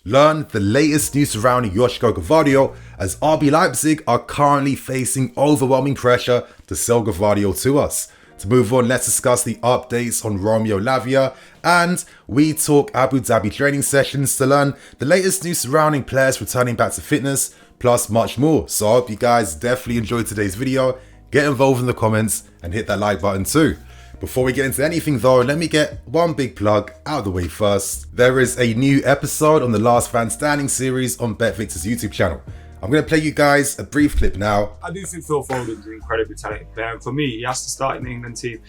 Learn the latest news surrounding Josko Gvardiol as RB Leipzig are currently facing overwhelming pressure to sell Gvardiol to us. To move on, let's discuss the updates on Romeo Lavia, and we talk Abu Dhabi training sessions to learn the latest news surrounding players returning back to fitness, plus much more. So I hope you guys definitely enjoyed today's video. Get involved in the comments and hit that like button too. Before we get into anything though, let me get one big plug out of the way first. There is a new episode on the Last Man Standing series on BetVictor's YouTube channel. I'm going to play you guys a brief clip now. I do think Phil Foden's an incredibly talented player, and for me, he has to start in the England team.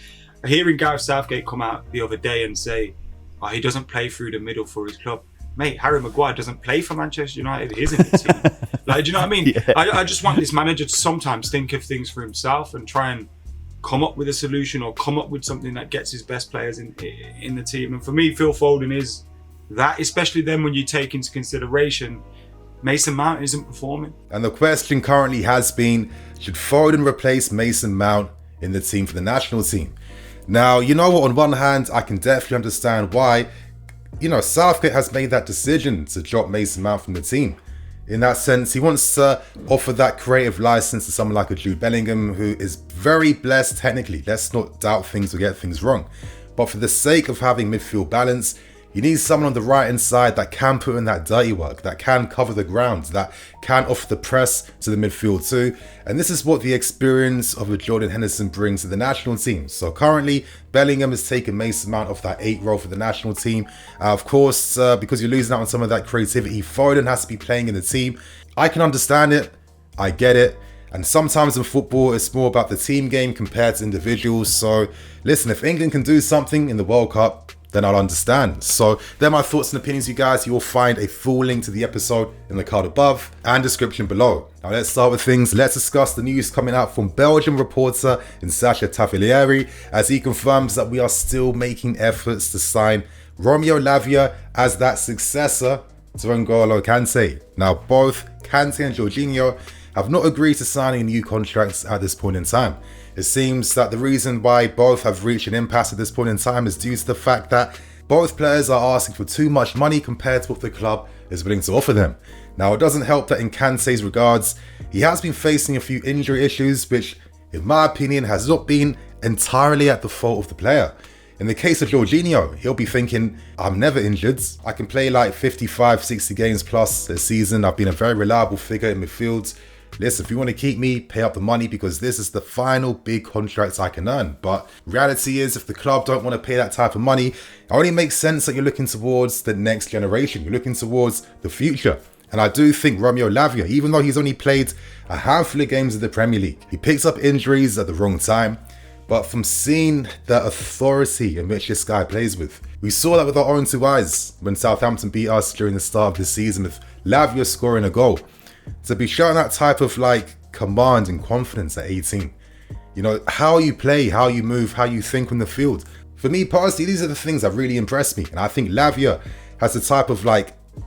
Hearing Gareth Southgate come out the other day and say, oh, he doesn't play through the middle for his club. Mate, Harry Maguire doesn't play for Manchester United. He is in the team. Like, do you know what I mean? Yeah. I just want this manager to sometimes think of things for himself and try and come up with a solution or come up with something that gets his best players in the team. And for me, Phil Foden is that, especially then when you take into consideration Mason Mount isn't performing. And the question currently has been, should Foden replace Mason Mount in the team for the national team? Now, you know what, on one hand, I can definitely understand why, Southgate has made that decision to drop Mason Mount from the team. In that sense, he wants to offer that creative license to someone like a Jude Bellingham, who is very blessed technically. Let's not doubt things or get things wrong. But for the sake of having midfield balance, you need someone on the right hand side that can put in that dirty work, that can cover the ground, that can offer the press to the midfield too. And this is what the experience of a Jordan Henderson brings to the national team. So currently, Bellingham has taken Mason Mount off that 8 role for the national team. Of course, because you're losing out on some of that creativity, Foden has to be playing in the team. I can understand it. I get it. And sometimes in football, it's more about the team game compared to individuals. So listen, if England can do something in the World Cup, then I'll understand. So they're my thoughts and opinions, you guys. You will find a full link to the episode in the card above and description below. Now let's start with things. Let's discuss the news coming out from Belgian reporter Sacha Tavilieri, as he confirms that we are still making efforts to sign Romeo Lavia as that successor to N'Golo Kante. Now both Kante and Jorginho have not agreed to signing new contracts at this point in time. It seems that the reason why both have reached an impasse at this point in time is due to the fact that both players are asking for too much money compared to what the club is willing to offer them. Now, it doesn't help that in Kante's regards, he has been facing a few injury issues, which in my opinion has not been entirely at the fault of the player. In the case of Jorginho, he'll be thinking, I'm never injured. I can play like 55, 60 games plus a season. I've been a very reliable figure in midfield. Listen, if you want to keep me, pay up the money because this is the final big contract I can earn. But reality is, if the club don't want to pay that type of money, it only makes sense that you're looking towards the next generation. You're looking towards the future. And I do think Romeo Lavia, even though he's only played a handful of games in the Premier League, he picks up injuries at the wrong time. But from seeing the authority in which this guy plays with, we saw that with our own 2 eyes when Southampton beat us during the start of this season with Lavia scoring a goal. To be showing that type of command and confidence at 18, how you play, how you move, how you think on the field. For me personally, these are the things that really impress me. And I think Lavia has the type of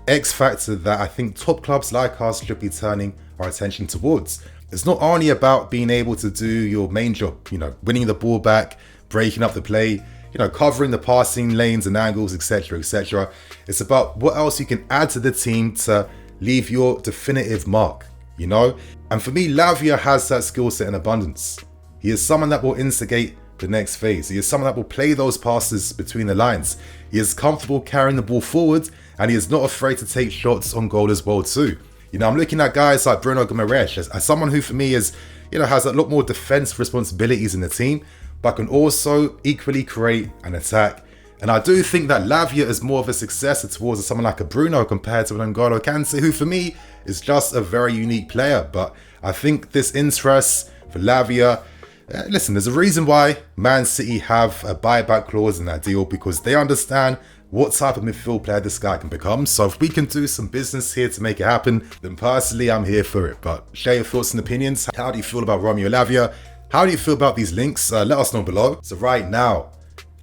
X factor that I think top clubs like us should be turning our attention towards. It's not only about being able to do your main job, winning the ball back, breaking up the play, covering the passing lanes and angles, etc., etc. It's about what else you can add to the team to leave your definitive mark, And for me, Lavia has that skill set in abundance. He is someone that will instigate the next phase. He is someone that will play those passes between the lines. He is comfortable carrying the ball forward, and he is not afraid to take shots on goal as well too. I'm looking at guys like Bruno Guimaraes as someone who for me is, has a lot more defense responsibilities in the team, but can also equally create an attack. And I do think that Lavia is more of a successor towards someone like a Bruno compared to an N'Golo Kante, who for me is just a very unique player. But I think this interest for Lavia, listen, there's a reason why Man City have a buyback clause in that deal, because they understand what type of midfield player this guy can become. So if we can do some business here to make it happen, then personally I'm here for it. But share your thoughts and opinions. How do you feel about Romeo Lavia? How do you feel about these links? Let us know below. So right now,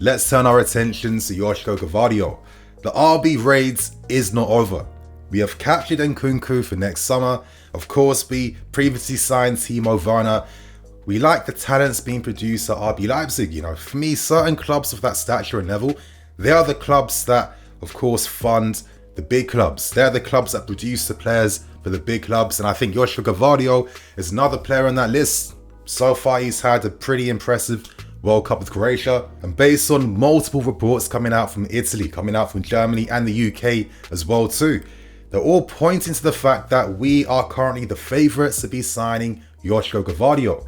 let's turn our attention to Josko Gvardiol. The RB raids is not over. We have captured Nkunku for next summer. Of course, we previously signed Timo Werner. We like the talents being produced at RB Leipzig. For me, certain clubs of that stature and level, they are the clubs that, of course, fund the big clubs. They're the clubs that produce the players for the big clubs, and I think Josko Gvardiol is another player on that list. So far, he's had a pretty impressive World Cup with Croatia, and based on multiple reports coming out from Italy, coming out from Germany and the UK as well too, they're all pointing to the fact that we are currently the favourites to be signing Josko Gvardiol.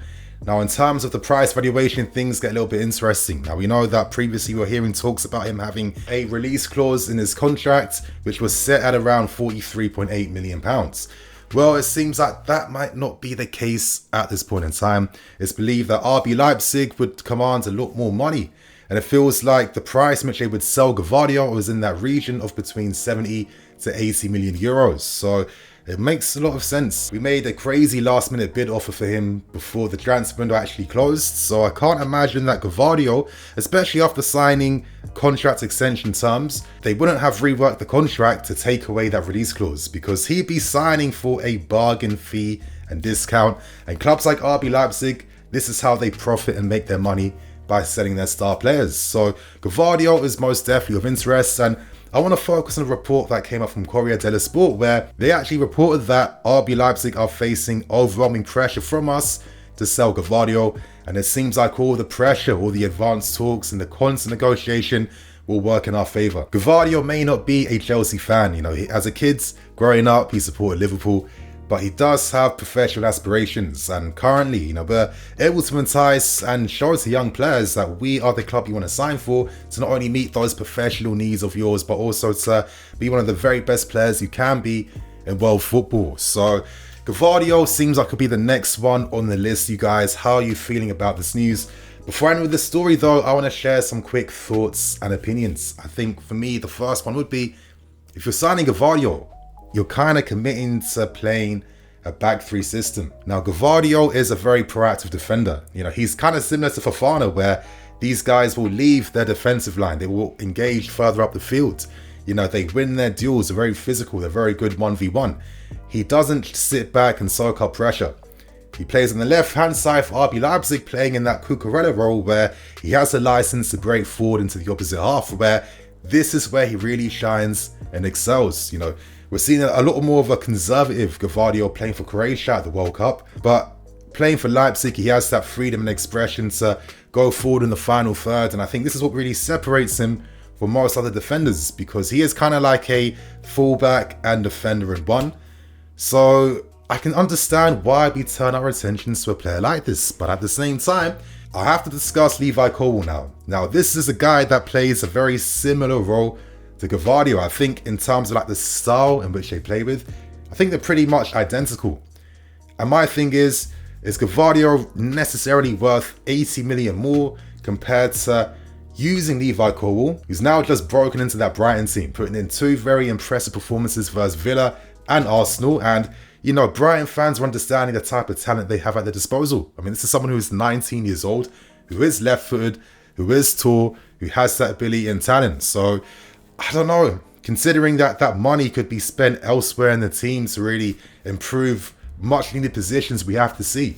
Now, in terms of the price valuation, things get a little bit interesting. Now, we know that previously we were hearing talks about him having a release clause in his contract, which was set at around £43.8 million. Well, it seems like that might not be the case at this point in time. It's believed that RB Leipzig would command a lot more money, and it feels like the price in which they would sell Gvardiol was in that region of between 70 to 80 million euros. So it makes a lot of sense. We made a crazy last minute bid offer for him before the transfer window actually closed, so I can't imagine that Gvardiol, especially after signing contract extension terms, they wouldn't have reworked the contract to take away that release clause, because he'd be signing for a bargain fee and discount. And clubs like RB Leipzig, this is how they profit and make their money, by selling their star players. So Gvardiol is most definitely of interest, and I want to focus on a report that came up from Corriere dello Sport, where they actually reported that RB Leipzig are facing overwhelming pressure from us to sell Gvardiol, and it seems like all the pressure, all the advanced talks and the constant negotiation will work in our favour. Gvardiol may not be a Chelsea fan, as a kid growing up he supported Liverpool, but he does have professional aspirations, and currently, we're able to entice and show to young players that we are the club you want to sign for, to not only meet those professional needs of yours, but also to be one of the very best players you can be in world football. So Gvardiol seems like could be the next one on the list, you guys. How are you feeling about this news? Before I end with the story though, I want to share some quick thoughts and opinions. I think for me, the first one would be, if you're signing Gvardiol, you're kind of committing to playing a back three system. Now, Gvardiol is a very proactive defender. He's kind of similar to Fofana, where these guys will leave their defensive line. They will engage further up the field. They win their duels. They're very physical. They're very good 1v1. He doesn't sit back and soak up pressure. He plays on the left-hand side for RB Leipzig, playing in that Cucurella role where he has a license to break forward into the opposite half, where this is where he really shines and excels. We're seeing a lot more of a conservative Gvardiol playing for Croatia at the World Cup, but playing for Leipzig, he has that freedom and expression to go forward in the final third, and I think this is what really separates him from most other defenders, because he is kind of like a fullback and defender in one. So I can understand why we turn our attentions to a player like this, but at the same time, I have to discuss Levi Colwill now. Now, this is a guy that plays a very similar role to Gvardiol. I think in terms of the style in which they play with, I think they're pretty much identical. And my thing is Gvardiol necessarily worth 80 million more compared to using Levi Colwill, who's now just broken into that Brighton team, putting in two very impressive performances versus Villa and Arsenal. And Brighton fans are understanding the type of talent they have at their disposal. I mean, this is someone who is 19 years old, who is left-footed, who is tall, who has that ability and talent. So I don't know, considering that money could be spent elsewhere in the team to really improve much needed positions we have to see.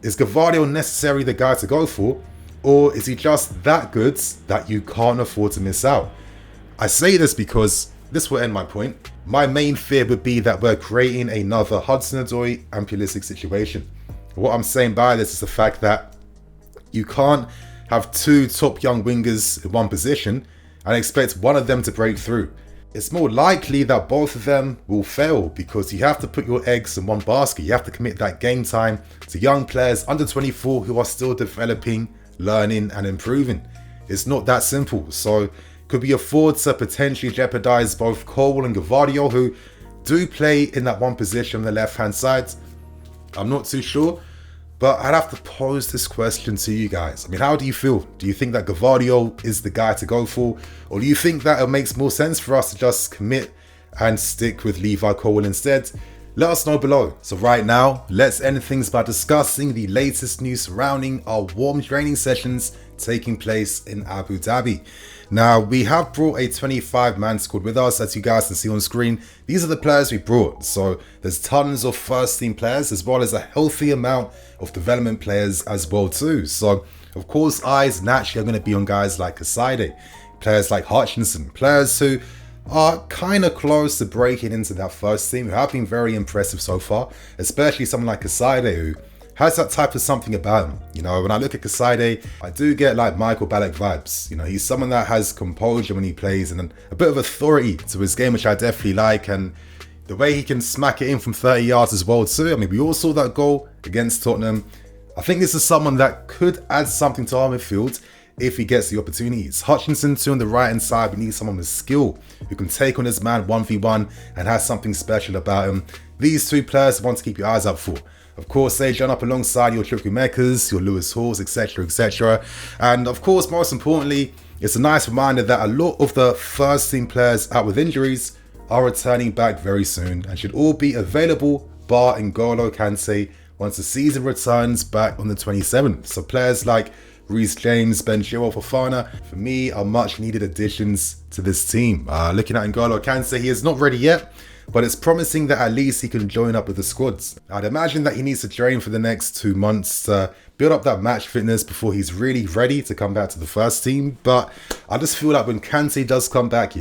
Is Gvardiol necessarily the guy to go for, or is he just that good that you can't afford to miss out? I say this because this will end my point. My main fear would be that we're creating another Hudson-Odoi and Pulisic situation. What I'm saying by this is the fact that you can't have two top young wingers in one position and expect one of them to break through. It's more likely that both of them will fail, because you have to put your eggs in one basket. You have to commit that game time to young players under 24 who are still developing, learning and improving. It's not that simple. So could we afford to potentially jeopardize both Colwill and Gvardiol, who do play in that one position on the left hand side? I'm not too sure. But I'd have to pose this question to you guys. I mean, how do you feel? Do you think that Gvardiol is the guy to go for? Or do you think that it makes more sense for us to just commit and stick with Levi Colwill instead? Let us know below. So right now, let's end things by discussing the latest news surrounding our warm training sessions taking place in Abu Dhabi. Now, we have brought a 25-man squad with us, as you guys can see on screen. These are the players we brought. So there's tons of first team players, as well as a healthy amount of development players as well too. So of course, eyes naturally are going to be on guys like Kaside, players like Hutchinson, players who are kind of close to breaking into that first team, who have been very impressive so far, especially someone like Kaside, who has that type of something about him. You know, when I look at Kaside, I do get like Michael Ballack vibes. You know, he's someone that has composure when he plays and a bit of authority to his game, which I definitely like, and the way he can smack it in from 30 yards as well too. I mean, we all saw that goal against Tottenham. I think this is someone that could add something to our midfield if he gets the opportunities. Hutchinson too on the right hand side, we need someone with skill who can take on his man 1v1 and has something special about him. These two players I want to keep your eyes out for. Of course, they join up alongside your Chukwuemeka's, your Lewis Halls, etc, etc. And of course, most importantly, it's a nice reminder that a lot of the first team players out with injuries are returning back very soon and should all be available bar N'Golo Kante once the season returns back on the 27th. So players like Reece James, Ben Chilwell, Fofana, for me, are much needed additions to this team. Looking at N'Golo Kante, he is not ready yet, but it's promising that at least he can join up with the squads. I'd imagine that he needs to train for the next 2 months to build up that match fitness before he's really ready to come back to the first team. But I just feel like when Kante does come back,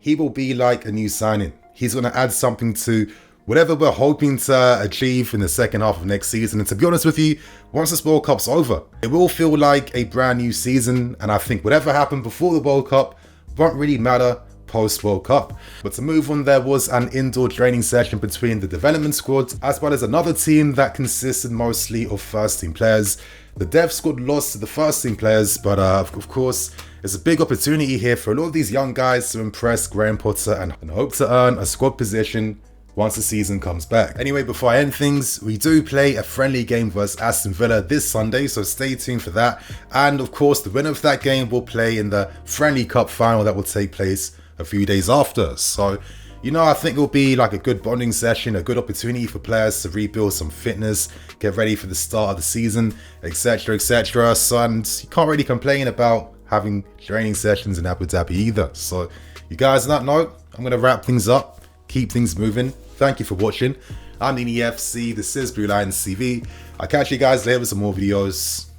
he will be like a new signing. He's going to add something to whatever we're hoping to achieve in the second half of next season. And to be honest with you, once this World Cup's over, it will feel like a brand new season. And I think whatever happened before the World Cup won't really matter post-World Cup. But to move on, there was an indoor training session between the development squad as well as another team that consisted mostly of first team players. The dev squad lost to the first team players, but of course, it's a big opportunity here for a lot of these young guys to impress Graham Potter and hope to earn a squad position once the season comes back. Anyway, before I end things, we do play a friendly game versus Aston Villa this Sunday, so stay tuned for that. And of course, the winner of that game will play in the Friendly Cup final that will take place a few days after. So, you know, I think it'll be like a good bonding session, a good opportunity for players to rebuild some fitness, get ready for the start of the season, etc, etc. So, and you can't really complain about having training sessions in Abu Dhabi either. So, you guys on that note, I'm going to wrap things up, keep things moving. Thank you for watching. I'm Nini FC, this is BlueLionsTV. I'll catch you guys later with some more videos.